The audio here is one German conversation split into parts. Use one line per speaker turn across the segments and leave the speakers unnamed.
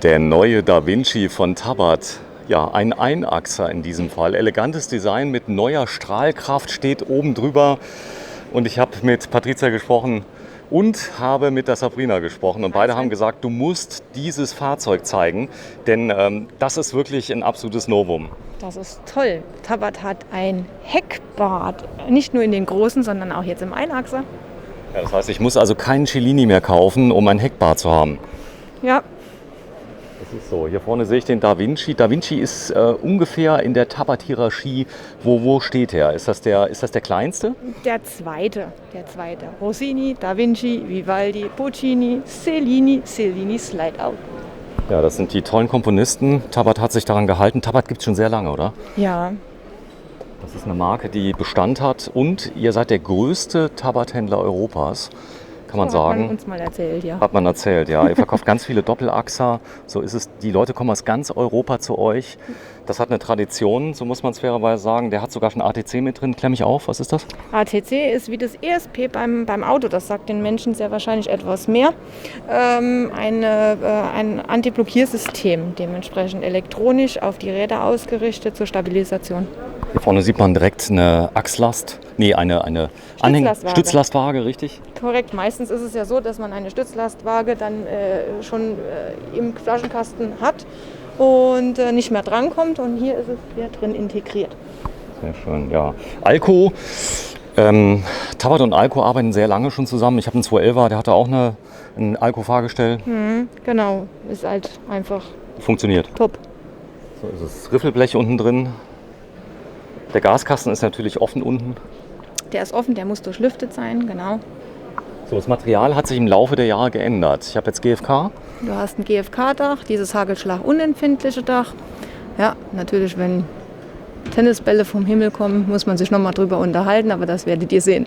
Der neue Da Vinci von Tabat. Ja, ein Einachser in diesem Fall. Elegantes Design mit neuer Strahlkraft steht oben drüber. Und ich habe mit Patricia gesprochen und habe mit der Sabrina gesprochen. Und beide haben gesagt, du musst dieses Fahrzeug zeigen, denn das ist wirklich ein absolutes Novum.
Das ist toll. Tabat hat ein Heckbad. Nicht nur in den großen, sondern auch jetzt im Einachser.
Ja, das heißt, ich muss also keinen Cellini mehr kaufen, um ein Heckbad zu haben.
Ja.
Das ist so. Hier vorne sehe ich den Da Vinci. Da Vinci ist ungefähr in der Tabat-Hierarchie. Wo steht er? Ist das der kleinste?
Der zweite. Rossini, Da Vinci, Vivaldi, Puccini, Cellini Slide Out.
Ja, das sind die tollen Komponisten. Tabat hat sich daran gehalten. Tabat gibt es schon sehr lange, oder?
Ja.
Das ist eine Marke, die Bestand hat. Und ihr seid der größte Tabat-Händler Europas. Kann man sagen.
Hat man uns mal erzählt, ja.
Hat man erzählt, ja. Ihr verkauft ganz viele Doppelachser. So ist es. Die Leute kommen aus ganz Europa zu euch. Das hat eine Tradition, so muss man es fairerweise sagen. Der hat sogar schon ATC mit drin. Klär mich auf, was ist das?
ATC ist wie das ESP beim Auto. Das sagt den Menschen sehr wahrscheinlich etwas mehr. Ein Antiblockiersystem, dementsprechend elektronisch auf die Räder ausgerichtet zur Stabilisation.
Hier vorne sieht man direkt eine Achslast. Nee, eine Stützlastwaage, richtig?
Korrekt. Meistens ist es ja so, dass man eine Stützlastwaage dann schon im Flaschenkasten hat und nicht mehr drankommt. Und hier ist es wieder drin integriert.
Sehr schön, ja. Alco, Tabat und Alco arbeiten sehr lange schon zusammen. Ich habe einen 211er, der hatte auch ein Alco-Fahrgestell.
Genau, ist halt einfach
funktioniert.
Top.
So ist es. Riffelblech unten drin. Der Gaskasten ist natürlich offen unten.
Der ist offen, der muss durchlüftet sein, genau.
So, das Material hat sich im Laufe der Jahre geändert. Ich habe jetzt GFK.
Du hast ein GFK-Dach, dieses hagelschlagunempfindliche Dach. Ja, natürlich, wenn Tennisbälle vom Himmel kommen, muss man sich nochmal drüber unterhalten, aber das werdet ihr sehen.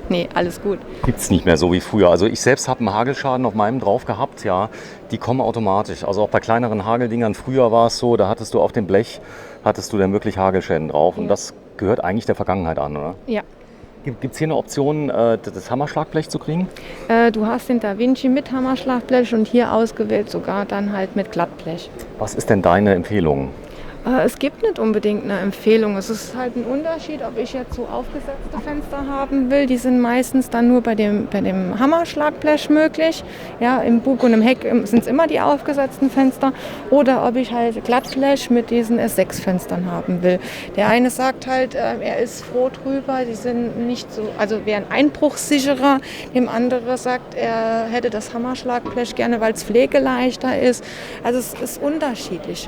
Nee, alles gut.
Gibt es nicht mehr so wie früher. Also ich selbst habe einen Hagelschaden auf meinem drauf gehabt, ja. Die kommen automatisch. Also auch bei kleineren Hageldingern, früher war es so, da hattest du auf dem Blech, dann wirklich Hagelschäden drauf. Und das gehört eigentlich der Vergangenheit an, oder?
Ja.
Gibt es hier eine Option, das Hammerschlagblech zu kriegen?
Du hast den Da Vinci mit Hammerschlagblech und hier ausgewählt sogar dann halt mit Glattblech.
Was ist denn deine Empfehlung?
Es gibt nicht unbedingt eine Empfehlung. Es ist halt ein Unterschied, ob ich jetzt so aufgesetzte Fenster haben will. Die sind meistens dann nur bei dem Hammerschlagblech möglich. Ja, im Bug und im Heck sind es immer die aufgesetzten Fenster. Oder ob ich halt Glattblech mit diesen S6-Fenstern haben will. Der eine sagt halt, er ist froh drüber, die sind nicht so, also wären einbruchssicherer. Dem andere sagt, er hätte das Hammerschlagblech gerne, weil es pflegeleichter ist. Also es ist unterschiedlich.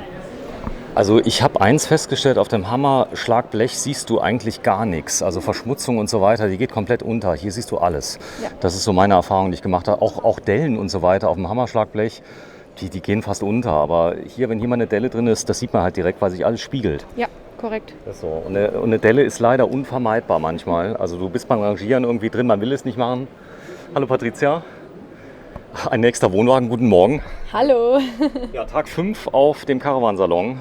Also ich habe eins festgestellt, auf dem Hammerschlagblech siehst du eigentlich gar nichts. Also Verschmutzung und so weiter, die geht komplett unter. Hier siehst du alles. Ja. Das ist so meine Erfahrung, die ich gemacht habe. Auch Dellen und so weiter auf dem Hammerschlagblech, die gehen fast unter. Aber hier, wenn hier mal eine Delle drin ist, das sieht man halt direkt, weil sich alles spiegelt.
Ja, korrekt.
Das ist so. Und eine Delle ist leider unvermeidbar manchmal. Also du bist beim Rangieren irgendwie drin, man will es nicht machen. Hallo Patricia. Ein nächster Wohnwagen, guten Morgen.
Hallo.
Ja, Tag 5 auf dem Caravansalon.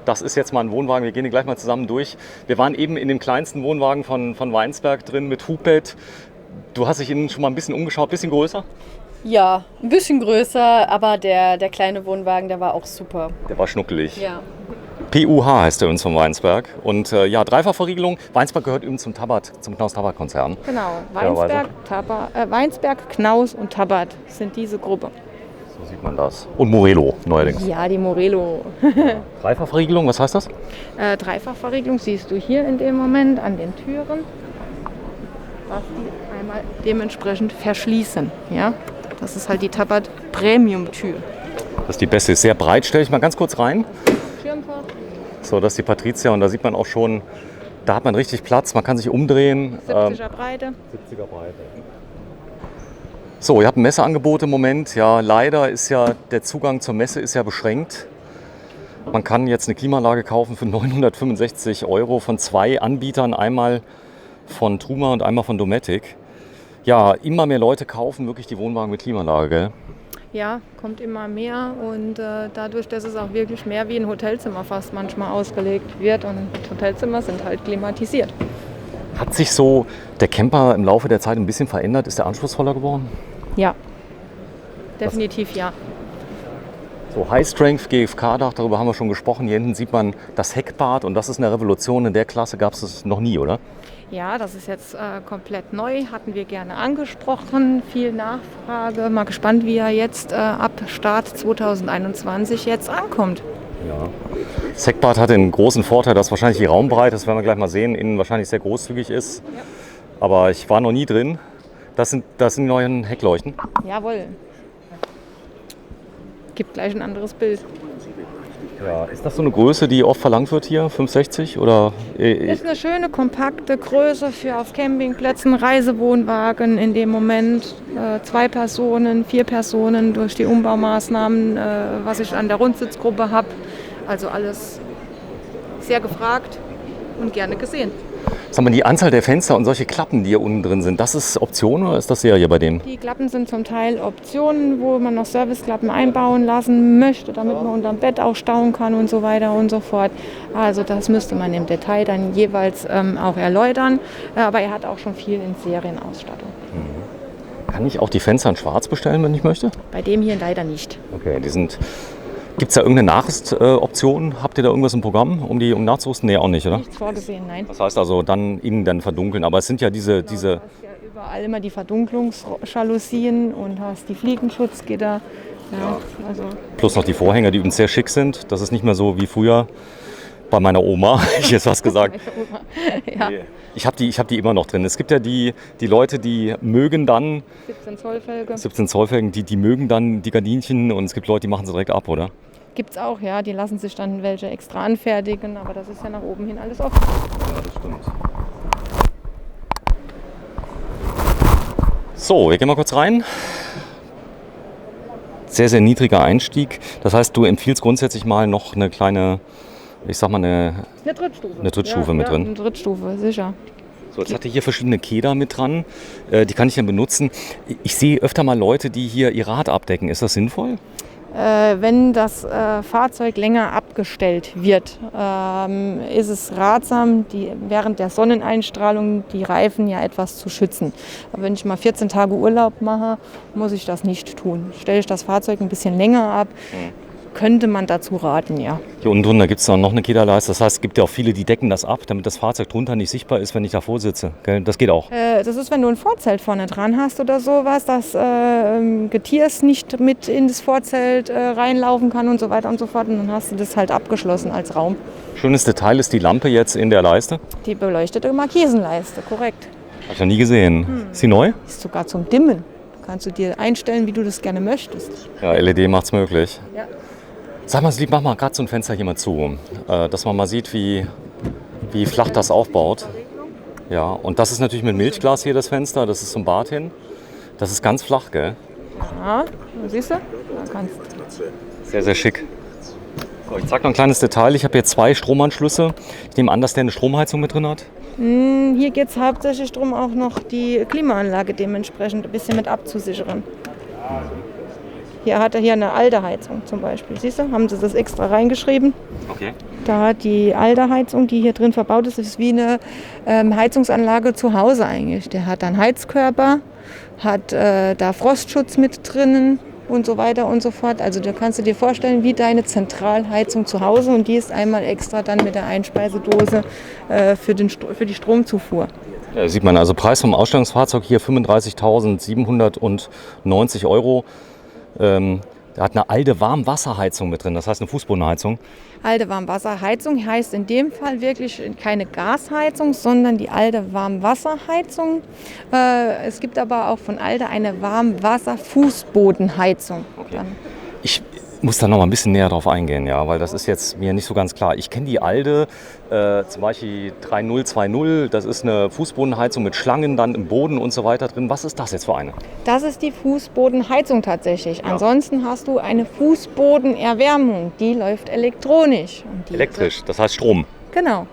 Das ist jetzt mal ein Wohnwagen, wir gehen ihn gleich mal zusammen durch. Wir waren eben in dem kleinsten Wohnwagen von Weinsberg drin mit Hubbett. Du hast dich innen schon mal ein bisschen umgeschaut, ein bisschen größer?
Ja, ein bisschen größer, aber der kleine Wohnwagen, der war auch super.
Der war schnuckelig.
Ja.
PUH heißt der uns von Weinsberg. Und ja, Dreifachverriegelung. Weinsberg gehört übrigens zum Knaus-Tabat-Konzern.
Genau, Weinsberg, Knaus und Tabat sind diese Gruppe.
So sieht man das. Und Morelo neuerdings.
Ja, die Morelo.
Dreifachverriegelung, was heißt das?
Dreifachverriegelung siehst du hier in dem Moment an den Türen, dass die einmal dementsprechend verschließen. Ja? Das ist halt die Tabat Premium-Tür.
Das ist die beste, ist sehr breit. Stelle ich mal ganz kurz rein.
Schirmfach.
So, das ist die Patricia und da sieht man auch schon, da hat man richtig Platz, man kann sich umdrehen.
70er Breite.
70er Breite. So, ihr habt ein Messeangebot im Moment. Ja, leider ist ja der Zugang zur Messe ist ja beschränkt. Man kann jetzt eine Klimaanlage kaufen für 965 € von 2 Anbietern, einmal von Truma und einmal von Dometic. Ja, immer mehr Leute kaufen wirklich die Wohnwagen mit Klimaanlage, gell?
Ja, kommt immer mehr und dadurch, dass es auch wirklich mehr wie ein Hotelzimmer fast manchmal ausgelegt wird und Hotelzimmer sind halt klimatisiert.
Hat sich so der Camper im Laufe der Zeit ein bisschen verändert? Ist der anspruchsvoller geworden?
Ja, definitiv ja.
So, High Strength GFK-Dach, darüber haben wir schon gesprochen. Hier hinten sieht man das Heckbad und das ist eine Revolution. In der Klasse gab es das noch nie, oder?
Ja, das ist jetzt komplett neu, hatten wir gerne angesprochen, viel Nachfrage. Mal gespannt, wie er jetzt ab Start 2021 jetzt ankommt.
Ja. Das Heckbad hat den großen Vorteil, dass wahrscheinlich die Raumbreite, das werden wir gleich mal sehen, innen wahrscheinlich sehr großzügig ist.
Ja.
Aber ich war noch nie drin. Das sind die neuen Heckleuchten.
Jawohl. Gibt gleich ein anderes Bild.
Ja, ist das so eine Größe, die oft verlangt wird hier? 560 oder?
Ist eine schöne, kompakte Größe für auf Campingplätzen, Reisewohnwagen in dem Moment. 2 Personen, 4 Personen durch die Umbaumaßnahmen, was ich an der Rundsitzgruppe habe. Also alles sehr gefragt und gerne gesehen.
Sag mal, die Anzahl der Fenster und solche Klappen, die hier unten drin sind, das ist Option oder ist das Serie bei denen?
Die Klappen sind zum Teil Optionen, wo man noch Serviceklappen einbauen lassen möchte, damit man unterm Bett auch stauen kann und so weiter und so fort. Also das müsste man im Detail dann jeweils auch erläutern. Aber er hat auch schon viel in Serienausstattung.
Kann ich auch die Fenster in schwarz bestellen, wenn ich möchte?
Bei dem hier leider nicht.
Okay, die sind... Gibt es da irgendeine Nachrüstoption? Habt ihr da irgendwas im Programm, um nachzurüsten? Nee, auch nicht, oder?
Nichts vorgesehen, nein.
Das heißt also innen dann verdunkeln. Aber es sind ja diese...
Du hast ja überall immer die Verdunklungsjalousien und hast die Fliegenschutzgitter. Ja. Also
Plus noch die Vorhänge, die übrigens sehr schick sind. Das ist nicht mehr so wie früher bei meiner Oma, ich jetzt was gesagt.
ja.
Ich hab die immer noch drin. Es gibt ja die Leute, die mögen dann 17 Zollfelgen, die mögen dann die Gardinchen und es gibt Leute, die machen sie direkt ab, oder?
Gibt's auch, ja. Die lassen sich dann welche extra anfertigen, aber das ist ja nach oben hin alles offen.
Ja, das stimmt. So, wir gehen mal kurz rein. Sehr, sehr niedriger Einstieg. Das heißt, du empfiehlst grundsätzlich mal noch eine kleine, ich sag mal eine Trittstufe mit drin.
Eine Trittstufe, sicher.
So, jetzt hat er hier verschiedene Keder mit dran. Die kann ich dann benutzen. Ich sehe öfter mal Leute, die hier ihr Rad abdecken. Ist das sinnvoll?
Wenn das Fahrzeug länger abgestellt wird, ist es ratsam, während der Sonneneinstrahlung die Reifen ja etwas zu schützen. Aber wenn ich mal 14 Tage Urlaub mache, muss ich das nicht tun. Stelle ich das Fahrzeug ein bisschen länger ab, könnte man dazu raten, ja.
Hier unten drunter gibt es noch eine Kederleiste. Das heißt, es gibt ja auch viele, die decken das ab, damit das Fahrzeug drunter nicht sichtbar ist, wenn ich davor sitze. Das geht auch.
Das ist, wenn du ein Vorzelt vorne dran hast oder sowas, dass Getiers nicht mit in das Vorzelt reinlaufen kann und so weiter und so fort. Und dann hast du das halt abgeschlossen als Raum.
Schönes Detail ist die Lampe jetzt in der Leiste.
Die beleuchtete Markisenleiste, korrekt.
Habe ich noch nie gesehen. Ist sie neu?
Ist sogar zum Dimmen. Kannst du dir einstellen, wie du das gerne möchtest.
Ja, LED macht es möglich.
Ja.
Sag mal, Lieb, mach mal gerade so ein Fenster hier mal zu, dass man mal sieht, wie flach das aufbaut. Ja, und das ist natürlich mit Milchglas hier das Fenster, das ist zum Bad hin. Das ist ganz flach, gell?
Ja, siehst du? Da kannst
Sehr, sehr schick. So, ich zeig noch ein kleines Detail. Ich habe hier 2 Stromanschlüsse. Ich nehme an, dass der eine Stromheizung mit drin hat.
Hier geht es hauptsächlich darum, auch noch die Klimaanlage dementsprechend ein bisschen mit abzusichern. Hier hat er hier eine Alde-Heizung zum Beispiel. Siehst du, haben sie das extra reingeschrieben.
Okay.
Da hat die Alde-Heizung, die hier drin verbaut ist, ist wie eine Heizungsanlage zu Hause eigentlich. Der hat dann Heizkörper, hat da Frostschutz mit drinnen und so weiter und so fort. Also da kannst du dir vorstellen, wie deine Zentralheizung zu Hause und die ist einmal extra dann mit der Einspeisedose für die Stromzufuhr.
Ja, sieht man also Preis vom Ausstellungsfahrzeug hier 35.790 €. Der hat eine Alde Warmwasserheizung mit drin, das heißt eine Fußbodenheizung.
Alde Warmwasserheizung heißt in dem Fall wirklich keine Gasheizung, sondern die Alde Warmwasserheizung. Es gibt aber auch von Alde eine Warmwasser-Fußbodenheizung.
Okay. Ich muss da noch mal ein bisschen näher drauf eingehen, ja, weil das ist jetzt mir nicht so ganz klar. Ich kenne die Alde, zum Beispiel 3020, das ist eine Fußbodenheizung mit Schlangen dann im Boden und so weiter drin. Was ist das jetzt für eine?
Das ist die Fußbodenheizung tatsächlich.
Ja.
Ansonsten hast du eine Fußbodenerwärmung, die läuft elektronisch. Und die
Elektrisch, das heißt Strom.
Genau.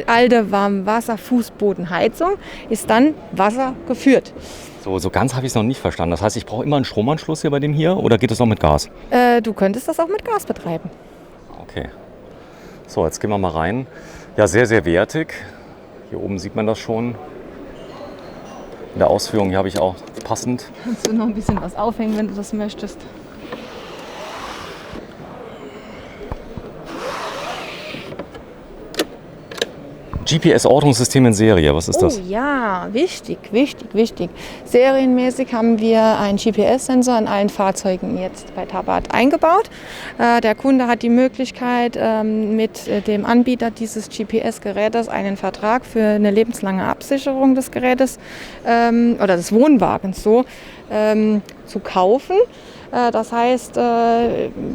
Alde Warmwasser-Fußbodenheizung ist dann wassergeführt.
So ganz habe ich es noch nicht verstanden. Das heißt, ich brauche immer einen Stromanschluss hier bei dem hier oder geht es noch mit Gas?
Du könntest das auch mit Gas betreiben.
Okay. So, jetzt gehen wir mal rein. Ja, sehr, sehr wertig. Hier oben sieht man das schon. In der Ausführung hier habe ich auch passend.
Kannst du noch ein bisschen was aufhängen, wenn du das möchtest.
GPS-Ortungssystem in Serie, was ist das?
Oh ja, wichtig. Serienmäßig haben wir einen GPS-Sensor in allen Fahrzeugen jetzt bei Tabat eingebaut. Der Kunde hat die Möglichkeit, mit dem Anbieter dieses GPS-Gerätes einen Vertrag für eine lebenslange Absicherung des Gerätes oder des Wohnwagens zu kaufen. Das heißt,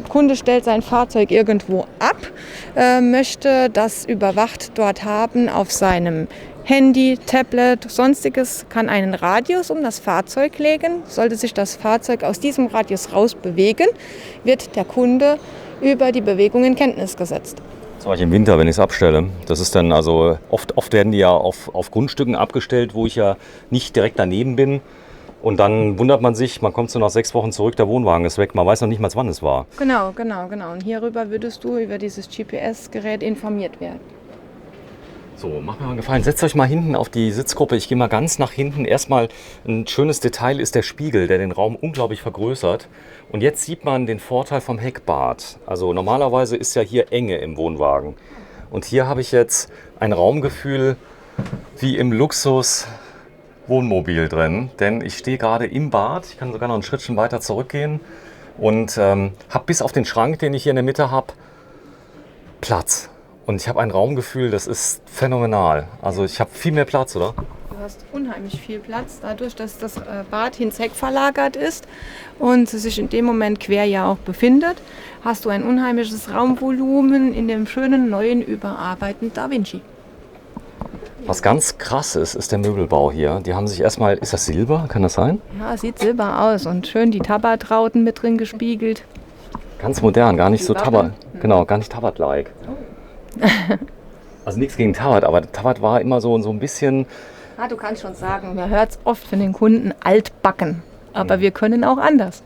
Kunde stellt sein Fahrzeug irgendwo ab, möchte das überwacht dort haben auf seinem Handy, Tablet, sonstiges, kann einen Radius um das Fahrzeug legen. Sollte sich das Fahrzeug aus diesem Radius raus bewegen, wird der Kunde über die Bewegung in Kenntnis gesetzt.
Zum Beispiel im Winter, wenn ich es abstelle. Das ist dann also, oft werden die ja auf Grundstücken abgestellt, wo ich ja nicht direkt daneben bin. Und dann wundert man sich, man kommt so nach 6 Wochen zurück, der Wohnwagen ist weg. Man weiß noch nicht mal, wann es war.
Genau. Und hierüber würdest du über dieses GPS-Gerät informiert werden.
So, macht mir mal einen Gefallen. Setzt euch mal hinten auf die Sitzgruppe. Ich gehe mal ganz nach hinten. Erstmal ein schönes Detail ist der Spiegel, der den Raum unglaublich vergrößert. Und jetzt sieht man den Vorteil vom Heckbad. Also normalerweise ist ja hier Enge im Wohnwagen. Und hier habe ich jetzt ein Raumgefühl wie im Luxus Wohnmobil drin, denn ich stehe gerade im Bad, ich kann sogar noch ein Schrittchen weiter zurückgehen und habe bis auf den Schrank, den ich hier in der Mitte habe, Platz. Und ich habe ein Raumgefühl, das ist phänomenal. Also ich habe viel mehr Platz, oder?
Du hast unheimlich viel Platz, dadurch, dass das Bad ins Heck verlagert ist und sich in dem Moment quer ja auch befindet, hast du ein unheimliches Raumvolumen in dem schönen neuen überarbeiteten Da Vinci.
Was ganz krass ist, ist der Möbelbau hier. Die haben sich erstmal, ist das Silber? Kann das sein?
Ja, sieht silber aus und schön die Tabatrauten mit drin gespiegelt.
Ganz modern, gar nicht so
Wappen.
Tabat. Genau, gar nicht Tabat-like. Also nichts gegen Tabat, aber Tabat war immer so ein bisschen.
Ja, du kannst schon sagen, man hört es oft von den Kunden, altbacken. Aber wir können auch anders.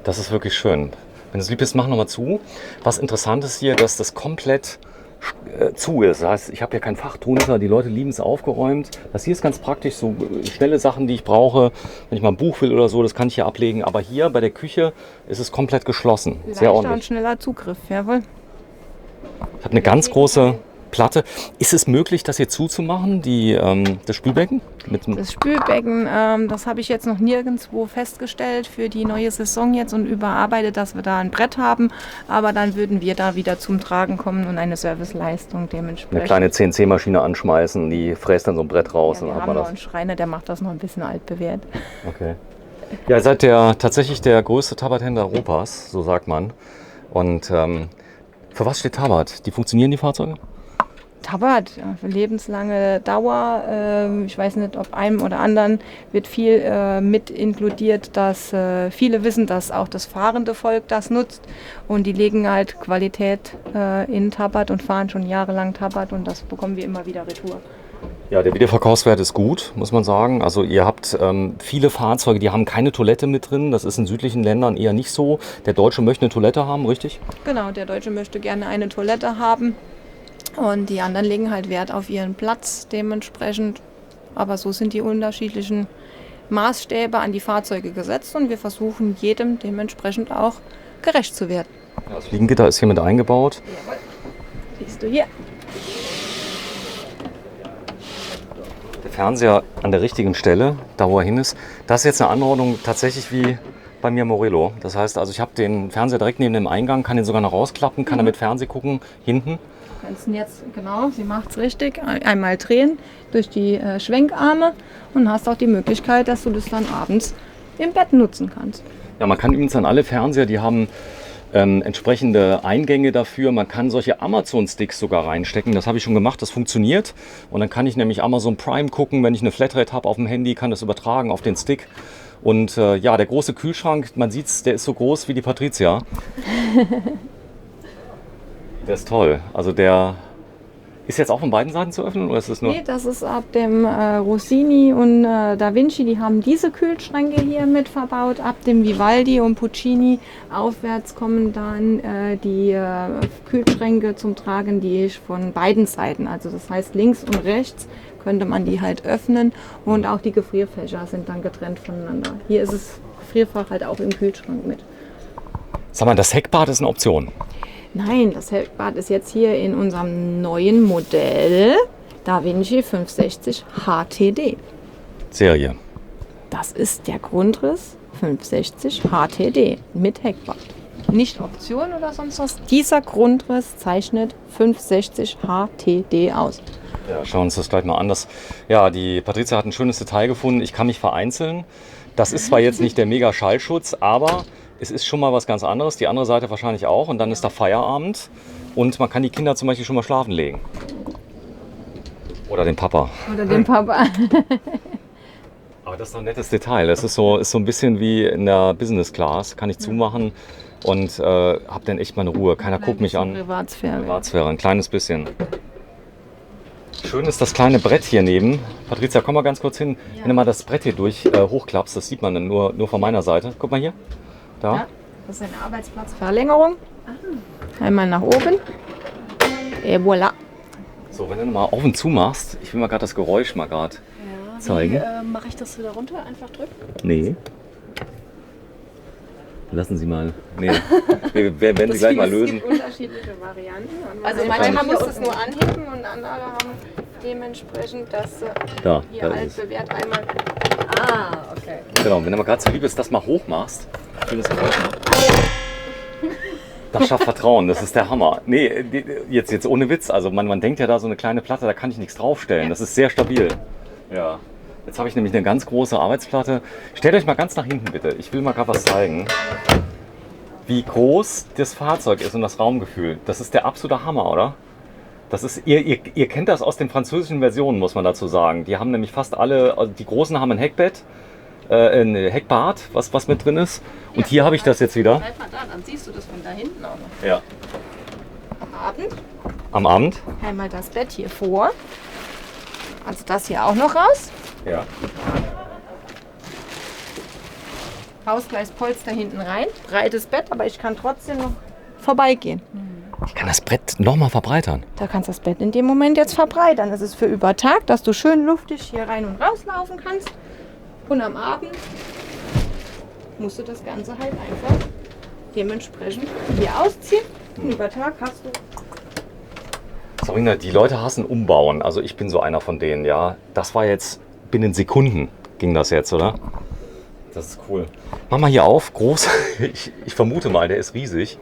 Das ist wirklich schön. Wenn es lieb ist, mach nochmal zu. Was interessant ist hier, dass das komplett zu ist. Das heißt, ich habe ja kein Fach drunter, die Leute lieben es aufgeräumt. Das hier ist ganz praktisch, so schnelle Sachen, die ich brauche. Wenn ich mal ein Buch will oder so, das kann ich hier ablegen. Aber hier bei der Küche ist es komplett geschlossen. Sehr
Leichter
ordentlich.
und schneller Zugriff, jawohl.
Ich habe eine ganz große Platte. Ist es möglich, das hier zuzumachen, das Spülbecken?
Das Spülbecken, das habe ich jetzt noch nirgendwo festgestellt für die neue Saison jetzt und überarbeitet, dass wir da ein Brett haben. Aber dann würden wir da wieder zum Tragen kommen und eine Serviceleistung dementsprechend.
Eine kleine CNC-Maschine anschmeißen, die fräst dann so ein Brett raus.
Ja, wir
und dann
haben
hat man
noch einen Schreiner, der macht das noch ein bisschen altbewährt.
Okay. Ja, ihr seid tatsächlich der größte Tabathändler Europas, so sagt man. Und für was steht Tabat? Die funktionieren die Fahrzeuge?
Tabat, ja, für lebenslange Dauer. Ich weiß nicht, ob einem oder anderen wird viel mit inkludiert, dass viele wissen, dass auch das fahrende Volk das nutzt. Und die legen halt Qualität in Tabat und fahren schon jahrelang Tabat und das bekommen wir immer wieder retour.
Ja, der Wiederverkaufswert ist gut, muss man sagen. Also ihr habt viele Fahrzeuge, die haben keine Toilette mit drin. Das ist in südlichen Ländern eher nicht so. Der Deutsche möchte eine Toilette haben, richtig?
Genau, der Deutsche möchte gerne eine Toilette haben. Und die anderen legen halt Wert auf ihren Platz dementsprechend. Aber so sind die unterschiedlichen Maßstäbe an die Fahrzeuge gesetzt und wir versuchen jedem dementsprechend auch gerecht zu werden.
Ja, das Fliegengitter ist hier mit eingebaut.
Jawohl. Siehst du hier.
Der Fernseher an der richtigen Stelle, da wo er hin ist. Das ist jetzt eine Anordnung tatsächlich wie bei mir Morello. Das heißt, also ich habe den Fernseher direkt neben dem Eingang, kann den sogar noch rausklappen, kann damit Fernsehen gucken, hinten.
Du kannst ihn jetzt, genau, sie macht es richtig, einmal drehen durch die Schwenkarme und hast auch die Möglichkeit, dass du das dann abends im Bett nutzen kannst.
Ja, man kann übrigens an alle Fernseher, die haben entsprechende Eingänge dafür. Man kann solche Amazon-Sticks sogar reinstecken. Das habe ich schon gemacht, das funktioniert. Und dann kann ich nämlich Amazon Prime gucken, wenn ich eine Flatrate habe auf dem Handy, kann das übertragen auf den Stick. Und ja, der große Kühlschrank, man sieht es, der ist so groß wie die Patricia. Der ist toll. Also der ist jetzt auch von beiden Seiten zu öffnen oder ist es nur?
Nee, das ist ab dem Rossini und Da Vinci, die haben diese Kühlschränke hier mit verbaut. Ab dem Vivaldi und Puccini aufwärts kommen dann die Kühlschränke zum Tragen, die ich von beiden Seiten, also das heißt links und rechts, könnte man die halt öffnen und auch die Gefrierfächer sind dann getrennt voneinander. Hier ist das Gefrierfach halt auch im Kühlschrank mit.
Sag mal, das Heckbad ist eine Option.
Nein, das Heckbad ist jetzt hier in unserem neuen Modell DaVinci 560 HTD.
Serie.
Das ist der Grundriss 560 HTD mit Heckbad. Nicht Option oder sonst was. Dieser Grundriss zeichnet 560 HTD aus.
Ja, schauen wir uns das gleich mal an. Ja, die Patricia hat ein schönes Detail gefunden. Ich kann mich vereinzeln. Das ist zwar jetzt nicht der Mega-Schallschutz, aber es ist schon mal was ganz anderes. Die andere Seite wahrscheinlich auch. Und dann ist da Feierabend. Und man kann die Kinder zum Beispiel schon mal schlafen legen. Oder den Papa.
Oder den Papa.
Aber das ist doch ein nettes Detail. Das ist so ein bisschen wie in der Business Class. Kann ich zumachen und habe dann echt meine Ruhe. Keiner guckt mich an. Privatsphäre, ein kleines bisschen. Schön ist das kleine Brett hier neben. Patricia, komm mal ganz kurz hin. Ja. Wenn du mal das Brett hier hochklappst, das sieht man dann nur von meiner Seite. Guck mal hier. Da.
Ja, das ist eine Arbeitsplatzverlängerung. Einmal nach oben. Et voilà.
So, wenn du mal auf und zu machst, ich will mal gerade das Geräusch zeigen.
Wie mache ich das wieder runter? Einfach drücken?
Nee. Lassen Sie mal. Nee. Wir werden Sie gleich mal lösen.
Es gibt unterschiedliche Varianten.
Also
manchmal muss es nur anheben und andere haben dementsprechend das hier alt bewährt einmal.
Ah, okay.
Genau, wenn du mal gerade so lieb ist, das mal hoch machst. Schönes Geräusch. Das schafft Vertrauen, das ist der Hammer. Nee, jetzt ohne Witz. Also man denkt ja da so eine kleine Platte, da kann ich nichts draufstellen. Das ist sehr stabil. Ja. Jetzt habe ich nämlich eine ganz große Arbeitsplatte. Stellt euch mal ganz nach hinten bitte. Ich will mal gerade was zeigen. Wie groß das Fahrzeug ist und das Raumgefühl. Das ist der absolute Hammer, oder? Das ist, ihr kennt das aus den französischen Versionen, muss man dazu sagen. Die haben nämlich fast alle, also die großen haben ein Heckbett, ein Heckbad, was mit drin ist. Und hier habe ich das jetzt wieder.
Bleib mal da, dann siehst du das von da hinten auch noch.
Ja.
Am Abend.
Am Abend?
Einmal das Bett hier vor. Also das hier auch noch raus.
Ja.
Ausgleichspolster hinten rein. Breites Bett, aber ich kann trotzdem noch vorbeigehen.
Ich kann das Brett nochmal verbreitern.
Da kannst du das Bett in dem Moment jetzt verbreitern. Das ist für über Tag, dass du schön luftig hier rein und rauslaufen kannst. Und am Abend musst du das Ganze halt einfach dementsprechend hier ausziehen. Und über Tag hast du...
Sabrina, die Leute hassen Umbauen. Also ich bin so einer von denen, ja. Das war jetzt binnen Sekunden ging das jetzt, oder? Das ist cool. Mach mal hier auf, groß. Ich vermute mal, der ist riesig.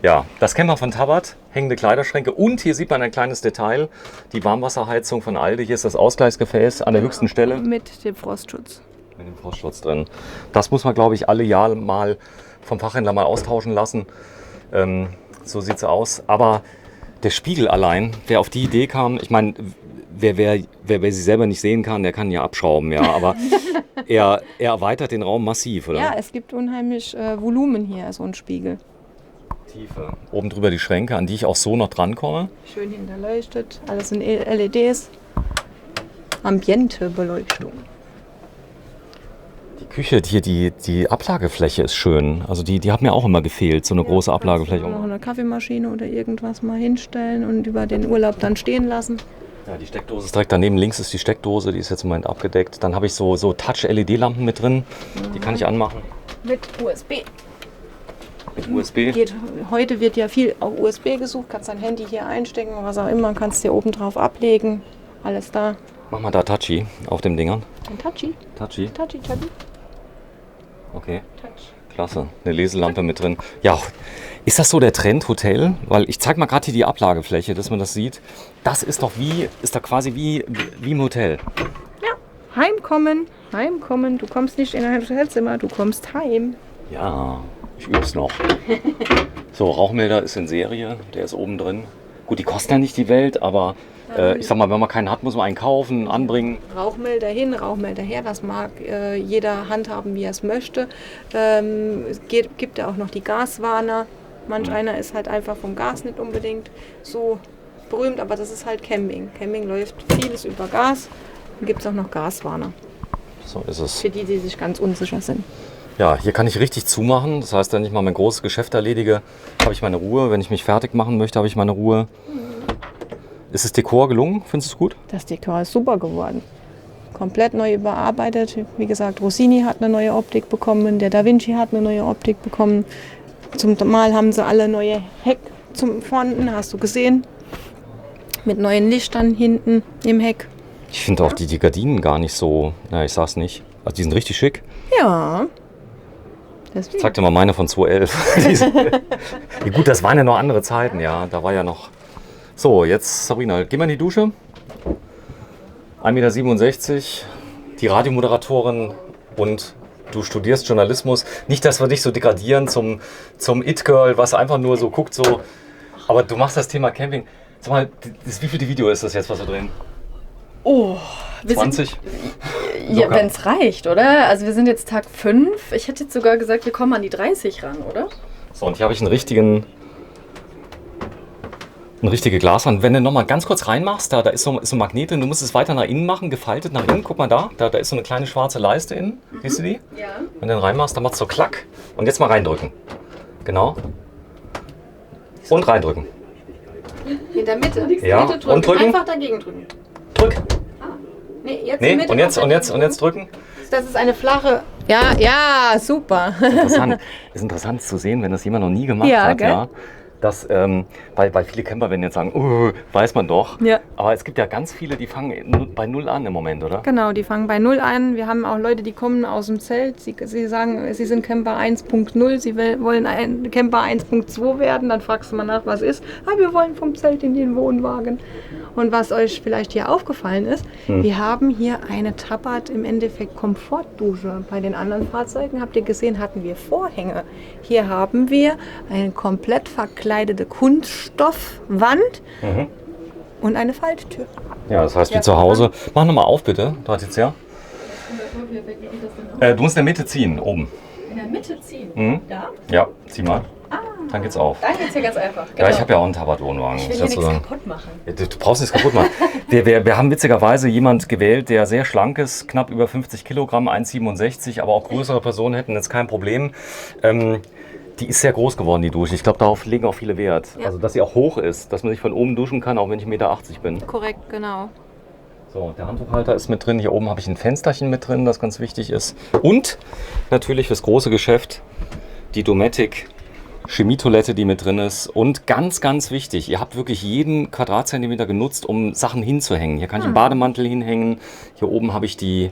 Ja, das kennen wir von Tabat, hängende Kleiderschränke. Und hier sieht man ein kleines Detail. Die Warmwasserheizung von Aldi. Hier ist das Ausgleichsgefäß an der höchsten Stelle.
Mit dem Frostschutz.
Mit dem Frostschutz drin. Das muss man, glaube ich, alle Jahre mal vom Fachhändler mal austauschen lassen. So sieht es aus. Aber der Spiegel allein, wer auf die Idee kam, ich meine, wer sie selber nicht sehen kann, der kann ja abschrauben, ja. Aber er erweitert den Raum massiv, oder?
Ja, es gibt unheimlich Volumen hier, so ein Spiegel.
Tiefe. Oben drüber die Schränke, an die ich auch so noch drankomme.
Schön hinterleuchtet, alles in LEDs. Ambientebeleuchtung.
Die Küche, hier die Ablagefläche ist schön. Also die hat mir auch immer gefehlt, so eine große Ablagefläche.
Noch eine Kaffeemaschine oder irgendwas mal hinstellen und über den Urlaub dann stehen lassen.
Ja, die Steckdose ist direkt daneben. Links ist die Steckdose, die ist jetzt im Moment abgedeckt. Dann habe ich so Touch-LED-Lampen mit drin. Die kann ich anmachen.
Mit USB.
Mit USB?
Heute wird ja viel auf USB gesucht. Kannst dein Handy hier einstecken, was auch immer. Kannst dir oben drauf ablegen. Alles da.
Mach mal da Touchy auf dem Dingern.
Ein Touchy.
Touchy?
Touchy.
Okay. Klasse. Eine Leselampe mit drin. Ja, ist das so der Trend Hotel? Weil ich zeig mal gerade hier die Ablagefläche, dass man das sieht. Das ist doch quasi wie im Hotel.
Ja, heimkommen. Du kommst nicht in ein Hotelzimmer, du kommst heim.
Ja, ich üb's noch. So, Rauchmelder ist in Serie, der ist oben drin. Gut, die kosten ja nicht die Welt, aber ich sag mal, wenn man keinen hat, muss man einen kaufen, anbringen.
Rauchmelder hin, Rauchmelder her, das mag jeder handhaben, wie er es möchte. Es gibt ja auch noch die Gaswarner. Manch einer ist halt einfach vom Gas nicht unbedingt so berühmt, aber das ist halt Camping. Camping läuft vieles über Gas. Dann gibt es auch noch Gaswarner.
So ist es.
Für die sich ganz unsicher sind.
Ja, hier kann ich richtig zumachen. Das heißt, wenn ich mal mein großes Geschäft erledige, habe ich meine Ruhe. Wenn ich mich fertig machen möchte, habe ich meine Ruhe. Ist das Dekor gelungen? Findest du es gut?
Das Dekor ist super geworden. Komplett neu überarbeitet. Wie gesagt, Rossini hat eine neue Optik bekommen, der DaVinci hat eine neue Optik bekommen. Zum Mal haben sie alle neue zum vorne, hast du gesehen. Mit neuen Lichtern hinten im Heck.
Ich finde auch die Gardinen gar nicht so, na, ich sag's nicht. Also die sind richtig schick.
Ja.
Ich zeig dir mal meine von 2011. Ja, gut, das waren ja noch andere Zeiten, ja. Da war ja noch... So, jetzt Sabrina, geh mal in die Dusche. 1,67 Meter, die Radiomoderatorin und du studierst Journalismus. Nicht, dass wir dich so degradieren zum It-Girl, was einfach nur so guckt, so. Aber du machst das Thema Camping. Sag mal, wie viel Video ist das jetzt, was wir drehen?
Oh,
20?
Ja, wenn es reicht, oder? Also wir sind jetzt Tag 5. Ich hätte jetzt sogar gesagt, wir kommen an die 30 ran, oder?
So, und hier habe ich eine richtige Glaswand. Wenn du nochmal ganz kurz reinmachst, da ist so ein Magnet drin, du musst es weiter nach innen machen, gefaltet nach innen. Guck mal da ist so eine kleine schwarze Leiste innen. Siehst du die?
Ja.
Wenn du den reinmachst, dann macht es so klack. Und jetzt mal reindrücken. Genau. Und reindrücken.
In der Mitte.
Ja,
Mitte drücken.
und drücken.
Einfach dagegen drücken.
Drück.
Nee, jetzt
Nee,
in Mitte
und jetzt drücken.
Das ist eine flache. Ja, super.
Ist interessant zu sehen, wenn das jemand noch nie gemacht
Ja,
hat.
gell?
Ja. Das, weil viele Camper werden jetzt sagen, weiß man doch.
Ja.
Aber es gibt ja ganz viele, die fangen bei 0 an im Moment, oder?
Genau, die fangen bei 0 an. Wir haben auch Leute, die kommen aus dem Zelt. Sie sagen, sie sind Camper 1.0, sie wollen ein Camper 1.2 werden. Dann fragst du mal nach, was ist. Wir wollen vom Zelt in den Wohnwagen. Und was euch vielleicht hier aufgefallen ist, wir haben hier eine Tabat im Endeffekt Komfortdusche. Bei den anderen Fahrzeugen, habt ihr gesehen, hatten wir Vorhänge. Hier haben wir eine komplett verkleidete Kunststoffwand und eine Falttür.
Ja, das heißt wie zu Hause. Mach nochmal auf, bitte. Da hat jetzt ja. Du musst in der Mitte ziehen, oben.
In der Mitte ziehen? Da?
Ja, zieh mal. Dann geht's auf.
Dann geht's hier ganz einfach.
Ja, ich habe ja auch einen Tabat-Wohnwagen.
Ich will hier nichts kaputt machen.
Du brauchst nichts kaputt machen. Wir haben witzigerweise jemand gewählt, der sehr schlank ist, knapp über 50 Kilogramm, 1,67, aber auch größere Personen hätten jetzt kein Problem. Die ist sehr groß geworden, die Dusche. Ich glaube, darauf legen auch viele Wert.
Ja.
Also, dass sie auch hoch ist, dass man sich von oben duschen kann, auch wenn ich 1,80 Meter bin.
Korrekt, genau.
So, der Handtuchhalter ist mit drin. Hier oben habe ich ein Fensterchen mit drin, das ganz wichtig ist. Und natürlich fürs große Geschäft die Dometic Chemietoilette, die mit drin ist. Und ganz, ganz wichtig, ihr habt wirklich jeden Quadratzentimeter genutzt, um Sachen hinzuhängen. Hier kann ich einen Bademantel hinhängen. Hier oben habe ich die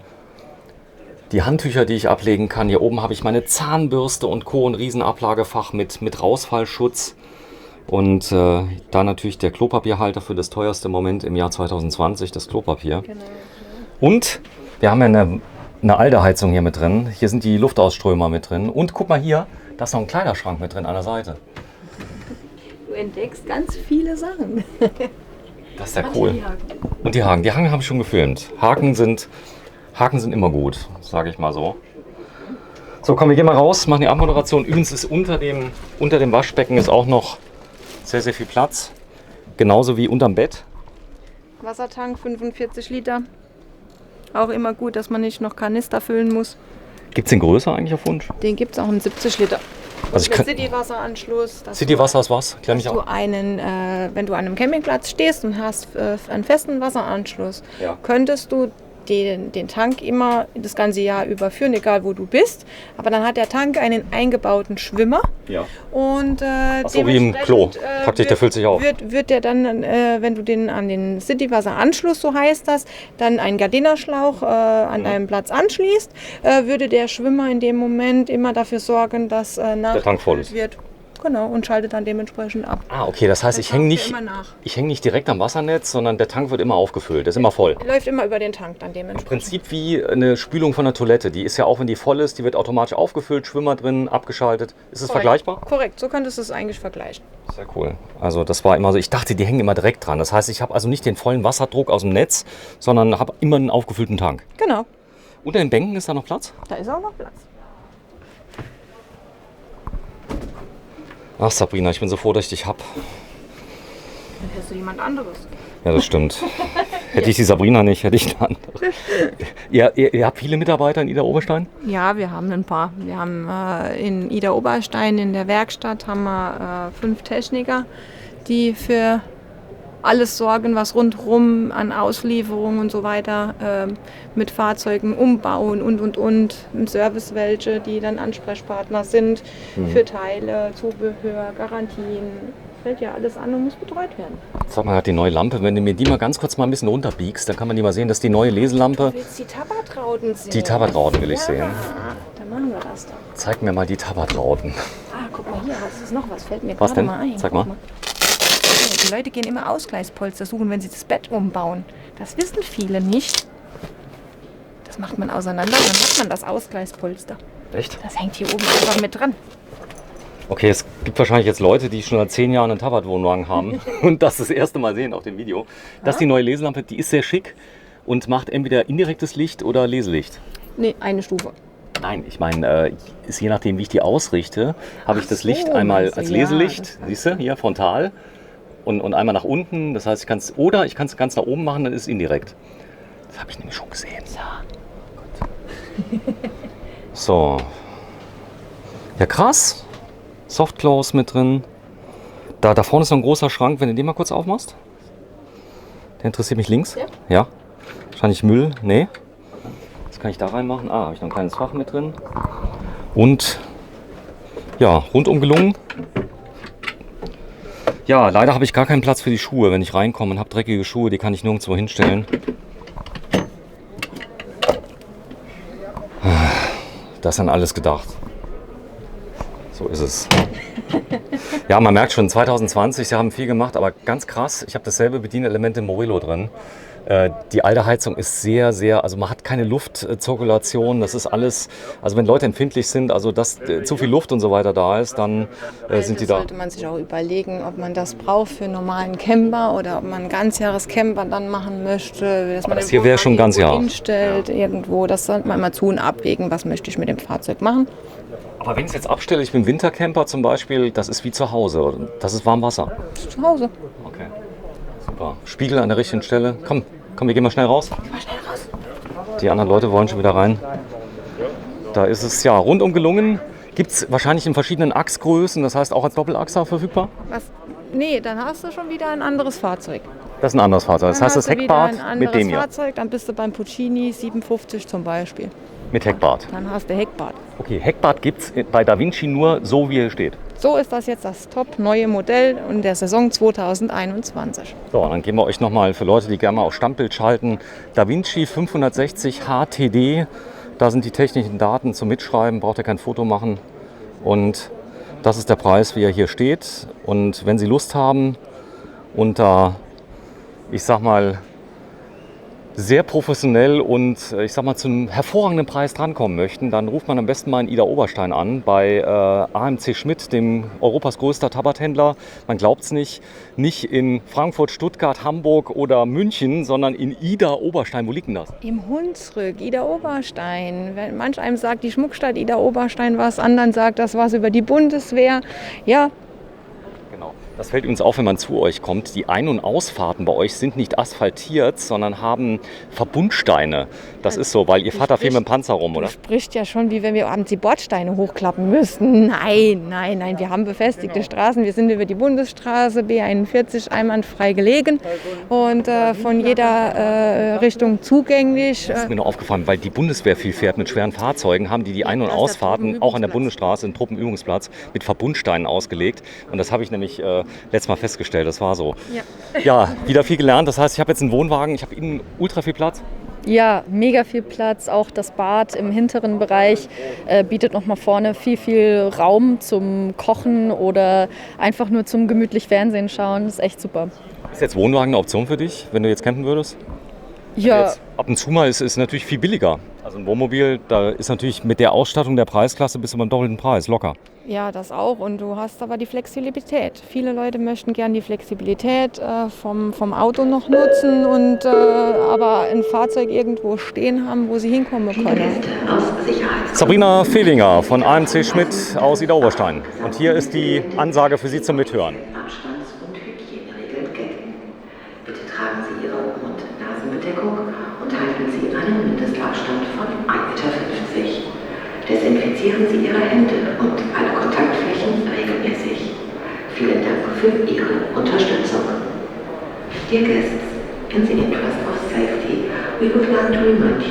Handtücher, die ich ablegen kann. Hier oben habe ich meine Zahnbürste und Co. Ein Riesenablagefach mit Rausfallschutz. Und da natürlich der Klopapierhalter für das teuerste Moment im Jahr 2020, das Klopapier.
Genau.
Und wir haben ja eine Aldeheizung hier mit drin. Hier sind die Luftausströmer mit drin. Und guck mal hier, da ist noch ein Kleiderschrank mit drin an der Seite.
Du entdeckst ganz viele Sachen.
Das ist ja cool. Und die Haken. Die Haken habe ich schon gefilmt. Haken sind immer gut, sage ich mal so. So, komm, wir gehen mal raus, machen die Abmoderation. Übrigens ist unter dem Waschbecken ist auch noch sehr, sehr viel Platz. Genauso wie unterm Bett.
Wassertank 45 Liter. Auch immer gut, dass man nicht noch Kanister füllen muss.
Gibt es den größer eigentlich auf Wunsch?
Den gibt es auch in 70 Liter.
Also ich
Mit
kann,
City-Wasseranschluss.
City-Wasser ist was? Klär mich
Du
auf.
wenn du an einem Campingplatz stehst und hast einen festen Wasseranschluss,
Ja.
könntest du den Tank immer das ganze Jahr über führen, egal wo du bist. Aber dann hat der Tank einen eingebauten Schwimmer.
Ja.
Und
So wie im Klo.
dementsprechend,
Praktisch, der füllt sich auf.
Wird der dann, wenn du den an den City-Wasseranschluss, so heißt das, dann einen Gardinerschlauch an deinem Platz anschließt, würde der Schwimmer in dem Moment immer dafür sorgen, dass
Der Tank voll ist.
wird. Genau, und schaltet dann dementsprechend ab.
Ah, okay, das heißt, ich hänge nicht direkt am Wassernetz, sondern der Tank wird immer aufgefüllt, ist immer voll.
Läuft immer über den Tank dann
Im
dementsprechend.
Prinzip wie eine Spülung von der Toilette. Die ist ja auch, wenn die voll ist, die wird automatisch aufgefüllt, Schwimmer drin, abgeschaltet. Ist es vergleichbar?
Korrekt, so könntest du es eigentlich vergleichen.
Sehr cool. Also das war immer so, ich dachte, die hängen immer direkt dran. Das heißt, ich habe also nicht den vollen Wasserdruck aus dem Netz, sondern habe immer einen aufgefüllten Tank.
Genau,
Unter den Bänken ist da noch Platz?
da ist auch noch Platz.
Ach Sabrina, ich bin so froh, dass ich dich hab.
Dann hättest du jemand anderes.
Ja, das stimmt. Hätte ich die Sabrina nicht, hätte ich eine andere. Ihr habt viele Mitarbeiter in Ida Oberstein?
Ja, wir haben ein paar. Wir haben in Ida Oberstein in der Werkstatt haben wir 5 Techniker, die für alles sorgen, was rundherum an Auslieferung und so weiter mit Fahrzeugen umbauen und. Im Service welche, die dann Ansprechpartner sind für Teile, Zubehör, Garantien, fällt ja alles an und muss betreut werden.
Sag mal, hat die neue Lampe, wenn du mir die mal ganz kurz mal ein bisschen runterbiegst, dann kann man die mal sehen, dass die neue Leselampe...
Du willst die Tabatrauten sehen?
Die Tabatrauten will ich sehen.
Dann machen wir das doch.
Zeig mir mal die Tabatrauten.
Guck mal hier, das ist noch was, fällt mir
Was
gerade
denn?
mal ein.
Sag mal.
Die Leute gehen immer Ausgleichspolster suchen, wenn sie das Bett umbauen. Das wissen viele nicht. Das macht man auseinander und dann hat man das Ausgleichspolster.
Echt?
Das hängt hier oben einfach mit dran.
Okay, es gibt wahrscheinlich jetzt Leute, die schon seit 10 Jahren einen Tabatwohnwagen haben und das erste Mal sehen auf dem Video. Das ist die neue Leselampe, die ist sehr schick und macht entweder indirektes Licht oder Leselicht.
Nee, eine Stufe.
Nein, ich meine, ist je nachdem, wie ich die ausrichte, habe ich das Licht einmal
meinst du,
als
ja,
Leselicht, siehst du, hier frontal und einmal nach unten. Das heißt, ich kann es ganz nach oben machen, dann ist es indirekt. Das habe ich nämlich schon gesehen. So. Ja, krass. Soft Close mit drin. Da vorne ist noch ein großer Schrank, wenn du den mal kurz aufmachst. Der interessiert mich links.
Ja?
Ja. Wahrscheinlich Müll. Nee. Was kann ich da reinmachen? Habe ich noch ein kleines Fach mit drin. Und ja, rundum gelungen. Ja, leider habe ich gar keinen Platz für die Schuhe, wenn ich reinkomme und habe dreckige Schuhe, die kann ich nirgendwo hinstellen. Das ist an alles gedacht. So ist es. Ja, man merkt schon, 2020, sie haben viel gemacht, aber ganz krass, ich habe dasselbe Bedienelement im Murillo drin. Die alte Heizung ist sehr, sehr, also man hat keine Luftzirkulation, das ist alles, also wenn Leute empfindlich sind, also dass zu viel Luft und so weiter da ist, dann sind die da.
Sollte man sich auch überlegen, ob man das braucht für einen normalen Camper oder ob man ein Ganzjahrescamper dann machen möchte, dass man
das hier wäre schon ganz
hinstellt irgendwo. Das sollte man mal tun, abwägen, was möchte ich mit dem Fahrzeug machen.
Aber wenn ich es jetzt abstelle, ich bin Wintercamper zum Beispiel, das ist wie zu Hause, das ist Warmwasser.
Zu Hause.
Okay, super. Spiegel an der richtigen Stelle. Komm, wir gehen mal schnell raus. Die anderen Leute wollen schon wieder rein. Da ist es ja rundum gelungen. Gibt es wahrscheinlich in verschiedenen Achsgrößen, das heißt auch als Doppelachser verfügbar?
Nee, dann hast du schon wieder ein anderes Fahrzeug.
Das ist ein anderes Fahrzeug. Das heißt das Heckbad mit dem hier.
Fahrzeug, dann bist du beim Puccini 57 zum Beispiel.
Mit Heckbad.
Dann hast du Heckbad.
Okay, Heckbad gibt es bei Da Vinci nur so, wie er steht.
So ist das jetzt das top neue Modell in der Saison 2021.
So, dann geben wir euch nochmal für Leute, die gerne mal auf Standbild schalten, Da Vinci 560 HTD. Da sind die technischen Daten zum Mitschreiben, braucht ihr kein Foto machen. Und das ist der Preis, wie er hier steht. Und wenn Sie Lust haben, unter, ich sag mal, sehr professionell und ich sag mal zu einem hervorragenden Preis drankommen möchten, dann ruft man am besten mal in Ida Oberstein an bei AMC Schmidt, dem Europas größter Tabakhändler. Man glaubt es nicht in Frankfurt, Stuttgart, Hamburg oder München, sondern in Ida Oberstein. Wo liegt denn das?
Im Hunsrück, Ida Oberstein. Wenn manch einem sagt, die Schmuckstadt Ida Oberstein was, anderen sagt, das was über die Bundeswehr. Ja.
Genau. Das fällt uns auf, wenn man zu euch kommt. Die Ein- und Ausfahrten bei euch sind nicht asphaltiert, sondern haben Verbundsteine. Das ist so, weil ihr fahrt da viel mit dem Panzer rum, oder?
Du sprichst ja schon, wie wenn wir abends die Bordsteine hochklappen müssten. Nein. Wir haben befestigte Straßen. Wir sind über die Bundesstraße B41 einwandfrei gelegen und von jeder Richtung zugänglich.
Das ist mir nur aufgefallen, weil die Bundeswehr viel fährt mit schweren Fahrzeugen, haben die Ein- und Ausfahrten auch an der Bundesstraße, einen Truppenübungsplatz, mit Verbundsteinen ausgelegt. Und das habe ich nämlich letztes Mal festgestellt, das war so. Ja, wieder viel gelernt. Das heißt, ich habe jetzt einen Wohnwagen, ich habe innen ultra viel Platz.
Ja, mega viel Platz. Auch das Bad im hinteren Bereich bietet nochmal vorne viel Raum zum Kochen oder einfach nur zum gemütlich Fernsehen schauen. Das ist echt super.
Ist jetzt Wohnwagen eine Option für dich, wenn du jetzt campen würdest?
Ja.
Jetzt, ab und zu mal ist es natürlich viel billiger. Also ein Wohnmobil, da ist natürlich mit der Ausstattung der Preisklasse bist du beim doppelten Preis, locker.
Ja, das auch. Und du hast aber die Flexibilität. Viele Leute möchten gern die Flexibilität vom Auto noch nutzen und aber ein Fahrzeug irgendwo stehen haben, wo sie hinkommen können.
Sabrina Fehlinger von AMC Schmidt aus Ida Oberstein. Und hier ist die Ansage für Sie zum Mithören.
Abstands- und Hygieneregeln gelten. Bitte tragen Sie Ihre Mund- und Nasenbedeckung und halten Sie einen Mindestabstand von 1,50 Meter. Desinfizieren Sie Ihre Hände und alle Kontaktflächen regelmäßig. Vielen Dank für Ihre Unterstützung. Dear guests, in the interest of safety, we would like to remind you